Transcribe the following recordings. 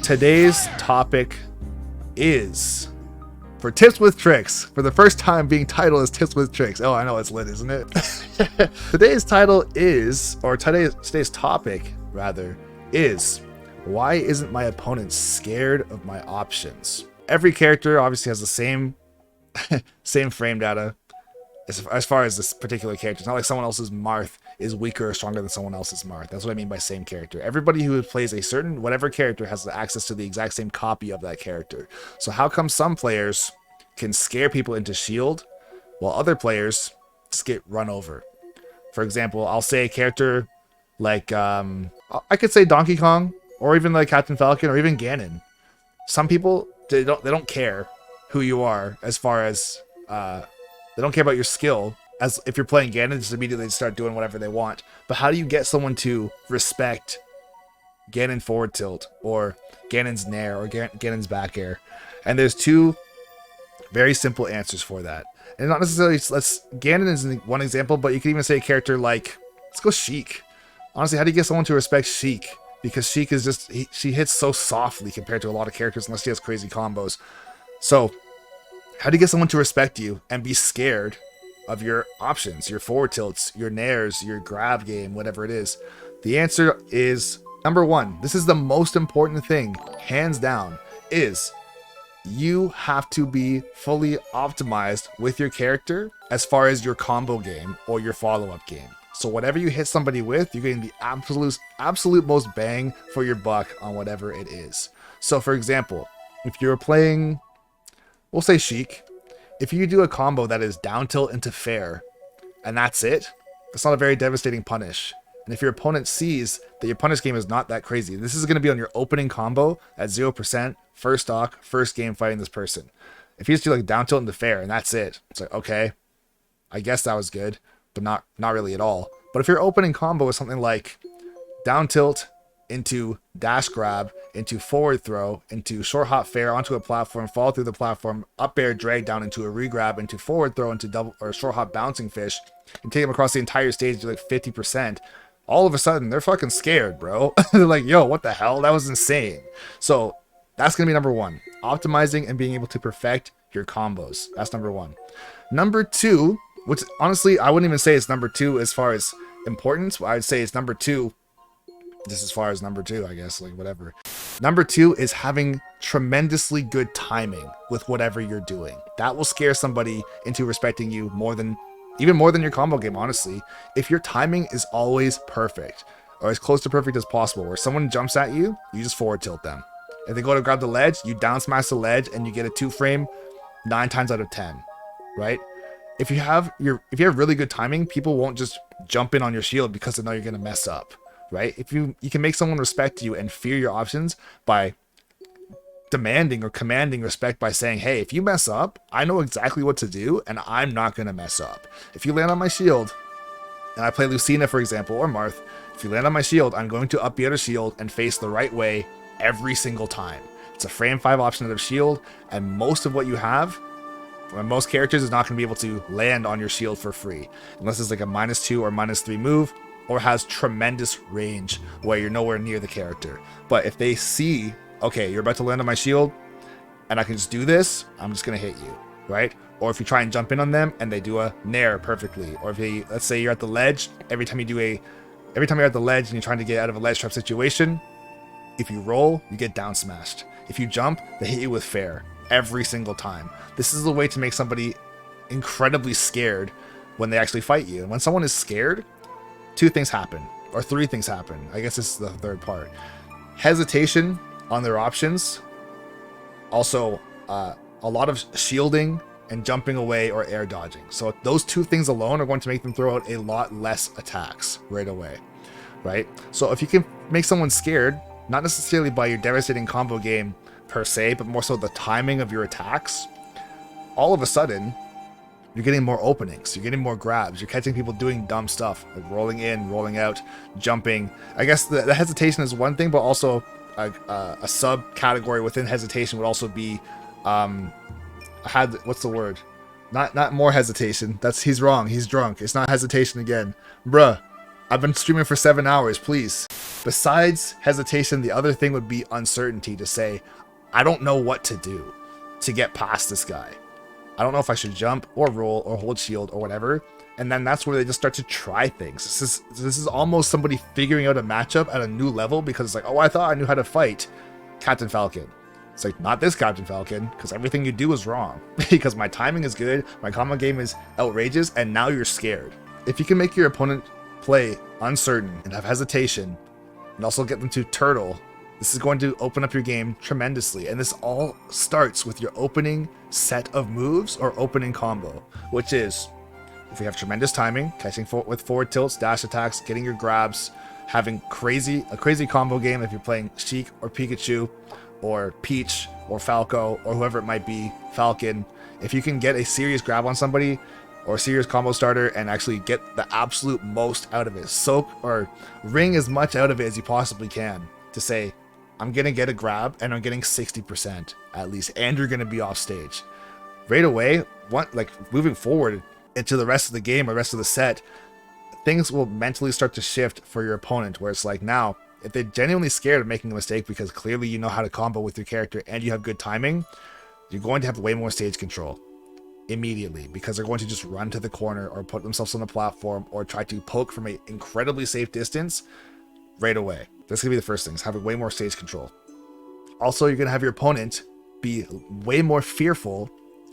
Today's topic is for Tips with Trixx. For the first time being titled as Tips with Trixx. Oh, I know it's lit, isn't it? Today's title is, or today's topic rather, is why isn't my opponent scared of my options? Every character obviously has the same frame data as far as this particular character. It's not like someone else's Marth is weaker or stronger than someone else's Marth. That's what I mean by same character. Everybody who plays a certain whatever character has access to the exact same copy of that character. So how come some players can scare people into shield while other players just get run over? For example, I'll say a character like I could say Donkey Kong, or even like Captain Falcon, or even Ganon. Some people they don't care who you are, as far as they don't care about your skill. As if you're playing Ganon, just immediately start doing whatever they want. But how do you get someone to respect Ganon forward tilt, or Ganon's nair, or Ganon's back air? And there's two very simple answers for that. And not necessarily, Ganon is one example, but you can even say a character like, let's go Sheik. Honestly, how do you get someone to respect Sheik? Because Sheik is just, she hits so softly compared to a lot of characters, unless she has crazy combos. So, how do you get someone to respect you and be scared of your options, your forward tilts, your nairs, your grab game, whatever it is? The answer is, number one, this is the most important thing, hands down, is you have to be fully optimized with your character as far as your combo game or your follow-up game. So whatever you hit somebody with, you're getting the absolute most bang for your buck on whatever it is. So for example, if you're playing, we'll say Sheik, if you do a combo that is down tilt into fair, and that's it, it's not a very devastating punish. And if your opponent sees that your punish game is not that crazy, this is going to be on your opening combo at 0%, first stock, first game fighting this person. If you just do like down tilt into fair, and that's it, it's like, okay, I guess that was good, but not really at all. But if your opening combo is something like down tilt into dash grab, into forward throw, into short hop fair onto a platform, fall through the platform, up air drag down into a regrab, into forward throw, into double or short hop bouncing fish, and take them across the entire stage to like 50%, all of a sudden they're fucking scared, bro. They're like, yo, what the hell? That was insane. So that's gonna be number one, optimizing and being able to perfect your combos. That's number one. Number two, which honestly I wouldn't even say it's number two as far as importance. I would say it's number two just as far as number two, I guess, like whatever. Number two is having tremendously good timing with whatever you're doing. That will scare somebody into respecting you even more than your combo game, honestly. If your timing is always perfect, or as close to perfect as possible, where someone jumps at you, you just forward tilt them. If they go to grab the ledge, you down smash the ledge and you get a 2-frame 9 times out of 10, right? If you have really good timing, people won't just jump in on your shield because they know you're gonna mess up, right? If you can make someone respect you and fear your options by demanding or commanding respect by saying, hey, if you mess up, I know exactly what to do and I'm not gonna mess up. If you land on my shield, and I play Lucina, for example, or Marth, if you land on my shield, I'm going to up the other shield and face the right way every single time. It's a frame 5 option out of shield, and most of what you have, most characters, is not going to be able to land on your shield for free, unless it's like a -2 or -3 move, or has tremendous range where you're nowhere near the character. But if they see, okay, you're about to land on my shield, and I can just do this, I'm just going to hit you, right? Or if you try and jump in on them, and they do a nair perfectly, or if let's say you're at the ledge, every time you're at the ledge and you're trying to get out of a ledge trap situation, if you roll, you get down smashed. If you jump, they hit you with fair every single time. This is the way to make somebody incredibly scared when they actually fight you. And when someone is scared, 2 things happen, or 3 things happen. I guess this is the third part. Hesitation on their options. Also, a lot of shielding and jumping away or air dodging. So those 2 things alone are going to make them throw out a lot less attacks right away, right? So if you can make someone scared, not necessarily by your devastating combo game per se, but more so the timing of your attacks, all of a sudden, you're getting more openings, you're getting more grabs, you're catching people doing dumb stuff, like rolling in, rolling out, jumping. I guess the hesitation is one thing, but also a subcategory within hesitation would also be, what's the word? Not more hesitation. He's wrong, he's drunk. It's not hesitation again. Bruh, I've been streaming for 7 hours, please. Besides hesitation, the other thing would be uncertainty, to say, I don't know what to do to get past this guy. I don't know if I should jump or roll or hold shield or whatever. And then that's where they just start to try things. This is almost somebody figuring out a matchup at a new level, because it's like, oh, I thought I knew how to fight Captain Falcon. It's like, not this Captain Falcon, because everything you do is wrong. Because my timing is good, my combo game is outrageous, and now you're scared. If you can make your opponent play uncertain and have hesitation, and also get them to turtle, this is going to open up your game tremendously. And this all starts with your opening set of moves or opening combo, which is, if you have tremendous timing, catching with forward tilts, dash attacks, getting your grabs, having a crazy combo game if you're playing Sheik or Pikachu or Peach or Falco or whoever it might be, Falcon. If you can get a serious grab on somebody or a serious combo starter and actually get the absolute most out of it, soak or wring as much out of it as you possibly can, to say, I'm going to get a grab and I'm getting 60% at least, and you're going to be off stage. Right away, moving forward into the rest of the game or rest of the set, things will mentally start to shift for your opponent, where it's like, now, if they're genuinely scared of making a mistake because clearly you know how to combo with your character and you have good timing, you're going to have way more stage control immediately, because they're going to just run to the corner or put themselves on the platform or try to poke from an incredibly safe distance right away. That's going to be the first thing, is having way more stage control. Also, you're going to have your opponent be way more fearful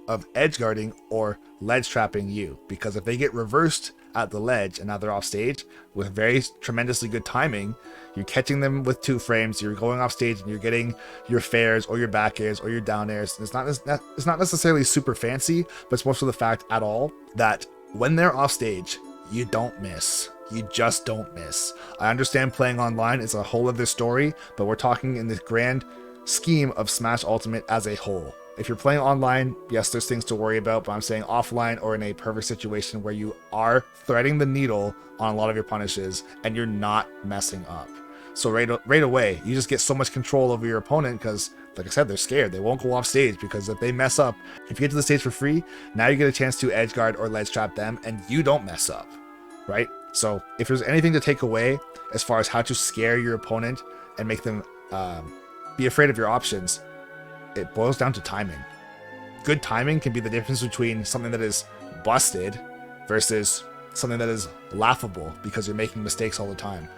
of edge guarding or ledge trapping you, because if they get reversed at the ledge and now they're off stage with very tremendously good timing, you're catching them with 2 frames, you're going off stage and you're getting your fairs or your back airs or your down airs. It's not necessarily super fancy, but it's more so the fact at all that when they're off stage, you don't miss. You just don't miss. I understand playing online is a whole other story, but we're talking in the grand scheme of Smash Ultimate as a whole. If you're playing online, yes, there's things to worry about, but I'm saying offline or in a perfect situation where you are threading the needle on a lot of your punishes and you're not messing up. So right away, you just get so much control over your opponent because, like I said, they're scared. They won't go off stage, because if they mess up, if you get to the stage for free, now you get a chance to edge guard or ledge trap them and you don't mess up, right? So if there's anything to take away as far as how to scare your opponent and make them be afraid of your options, it boils down to timing. Good timing can be the difference between something that is busted versus something that is laughable because you're making mistakes all the time.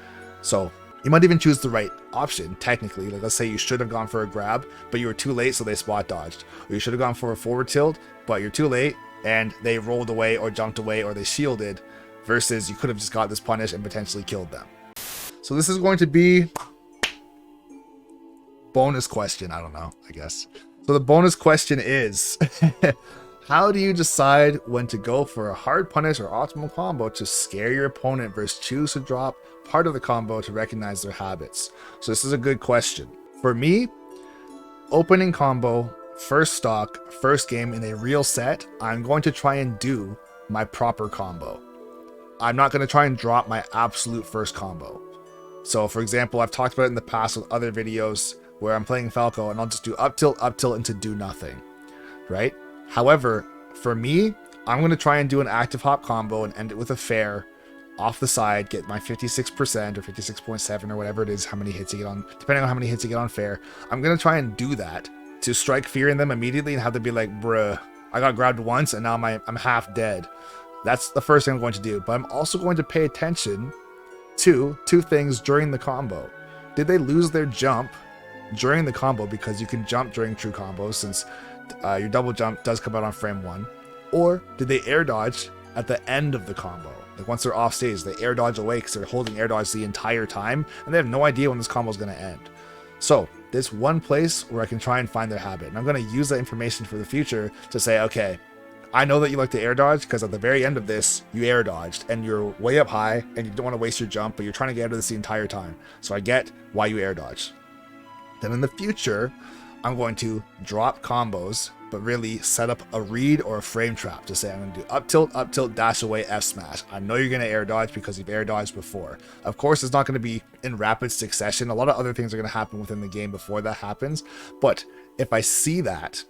So you might even choose the right option, technically. Like, let's say you should have gone for a grab, but you were too late, so they spot dodged. Or you should have gone for a forward tilt, but you're too late, and they rolled away or jumped away or they shielded, versus you could have just got this punish and potentially killed them. So this is going to be bonus question. I don't know, I guess. So the bonus question is, how do you decide when to go for a hard punish or optimal combo to scare your opponent versus choose to drop part of the combo to recognize their habits? So this is a good question. For me, opening combo, first stock, first game in a real set, I'm going to try and do my proper combo. I'm not going to try and drop my absolute first combo. So for example, I've talked about it in the past with other videos where I'm playing Falco and I'll just do up tilt into do nothing, right? However, for me, I'm going to try and do an active hop combo and end it with a fair off the side, get my 56% or 56.7 or whatever it is, how many hits you get on, depending on how many hits you get on fair. I'm going to try and do that to strike fear in them immediately and have them be like, bruh, I got grabbed once and now I'm half dead. That's the first thing I'm going to do. But I'm also going to pay attention to 2 things during the combo. Did they lose their jump during the combo, because you can jump during true combos since your double jump does come out on frame 1? Or did they air dodge at the end of the combo? Like once they're off stage, they air dodge away because they're holding air dodge the entire time and they have no idea when this combo is going to end. So there's one place where I can try and find their habit, and I'm going to use that information for the future to say, okay, I know that you like to air dodge because at the very end of this, you air dodged and you're way up high and you don't want to waste your jump, but you're trying to get out of this the entire time. So I get why you air dodge. Then in the future, I'm going to drop combos, but really set up a read or a frame trap to say I'm going to do up tilt, dash away, F smash. I know you're going to air dodge because you've air dodged before. Of course, it's not going to be in rapid succession. A lot of other things are going to happen within the game before that happens. But if I see that,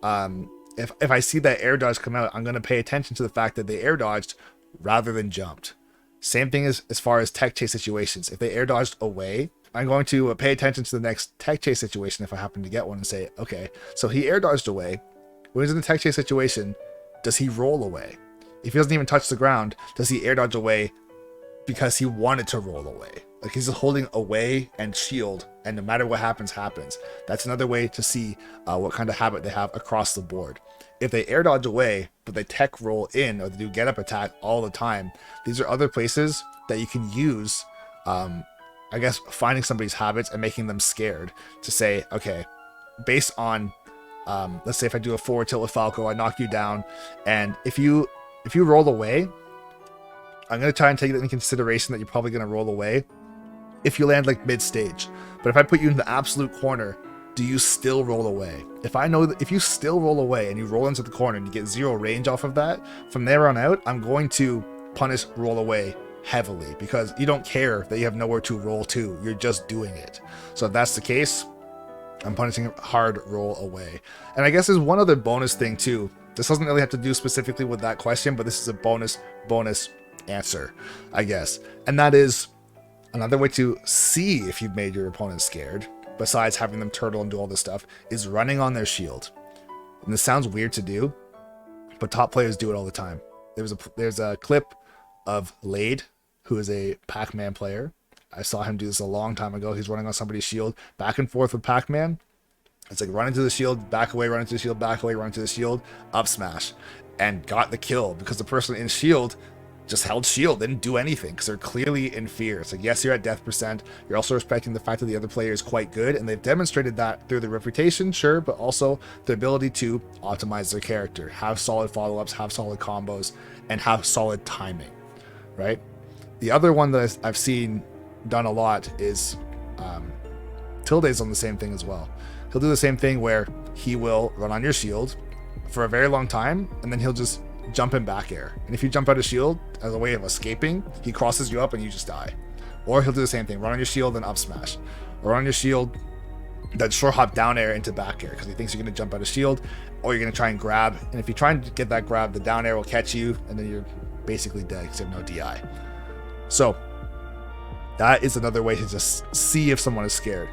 if I see that air dodge come out, I'm going to pay attention to the fact that they air dodged rather than jumped. Same thing as far as tech chase situations. If they air dodged away, I'm going to pay attention to the next tech chase situation if I happen to get one and say, okay, so he air dodged away. When he's in the tech chase situation, does he roll away? If he doesn't even touch the ground, does he air dodge away because he wanted to roll away? Like he's just holding away and shield, and no matter what happens, happens. That's another way to see what kind of habit they have across the board. If they air dodge away, but they tech roll in, or they do get up attack all the time, these are other places that you can use, I guess, finding somebody's habits and making them scared to say, okay, based on, let's say if I do a forward tilt with Falco, I knock you down, and if you roll away, I'm going to try and take it into consideration that you're probably going to roll away if you land like mid-stage. But if I put you in the absolute corner, do you still roll away? If I know that if you still roll away and you roll into the corner and you get 0 range off of that, from there on out, I'm going to punish roll away heavily because you don't care that you have nowhere to roll to. You're just doing it. So if that's the case, I'm punishing hard roll away. And I guess there's one other bonus thing too. This doesn't really have to do specifically with that question, but this is a bonus answer, I guess. And that is another way to see if you've made your opponent scared, besides having them turtle and do all this stuff, is running on their shield. And this sounds weird to do, but top players do it all the time. There's a clip of Lade, who is a Pac-Man player. I saw him do this a long time ago. He's running on somebody's shield, back and forth with Pac-Man. It's like run into the shield, back away, run into the shield, back away, run into the shield, up smash, and got the kill because the person in shield just held shield, didn't do anything because they're clearly in fear. It's like, yes, you're at death percent. You're also respecting the fact that the other player is quite good, and they've demonstrated that through their reputation, sure, but also the ability to optimize their character, have solid follow-ups, have solid combos, and have solid timing, right? The other one that I've seen done a lot is Tilde's on the same thing as well. He'll do the same thing where he will run on your shield for a very long time, and then he'll just jump in back air. And if you jump out of shield as a way of escaping, he crosses you up and you just die. Or he'll do the same thing, run on your shield and up smash. Or on your shield, then short hop down air into back air because he thinks you're going to jump out of shield, or you're going to try and grab. And if you try and get that grab, the down air will catch you, and then you're basically dead because you have no DI. So that is another way to just see if someone is scared.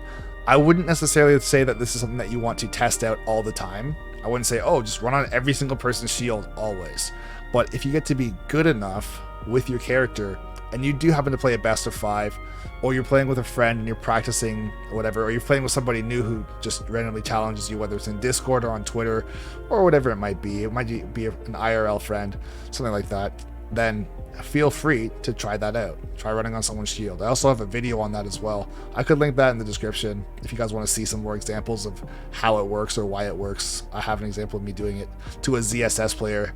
I wouldn't necessarily say that this is something that you want to test out all the time. I wouldn't say, oh, just run on every single person's shield always. But if you get to be good enough with your character, and you do happen to play a best of 5, or you're playing with a friend and you're practicing or whatever, or you're playing with somebody new who just randomly challenges you, whether it's in Discord or on Twitter or whatever it might be an IRL friend, something like that, then feel free to try that out. Try running on someone's shield. I also have a video on that as well. I could link that in the description if you guys want to see some more examples of how it works or why it works. I have an example of me doing it to a ZSS player,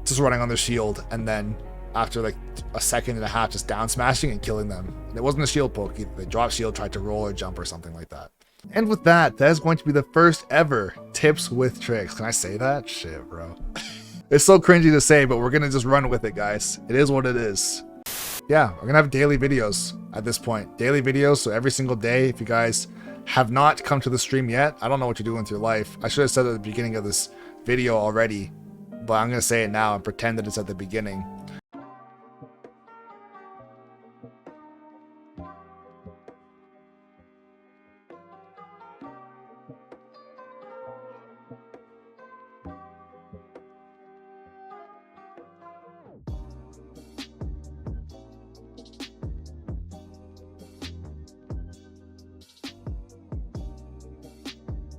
just running on their shield, and then after like a second and a half just down smashing and killing them. And it wasn't a shield poke either. They dropped shield, tried to roll or jump or something like that. And with that, that is going to be the first ever Tips with Trixx. Can I say that? Shit, bro. It's so cringy to say, but we're going to just run with it, guys. It is what it is. Yeah, we're going to have daily videos at this point. Daily videos, so every single day. If you guys have not come to the stream yet, I don't know what you're doing with your life. I should have said it at the beginning of this video already, but I'm going to say it now and pretend that it's at the beginning.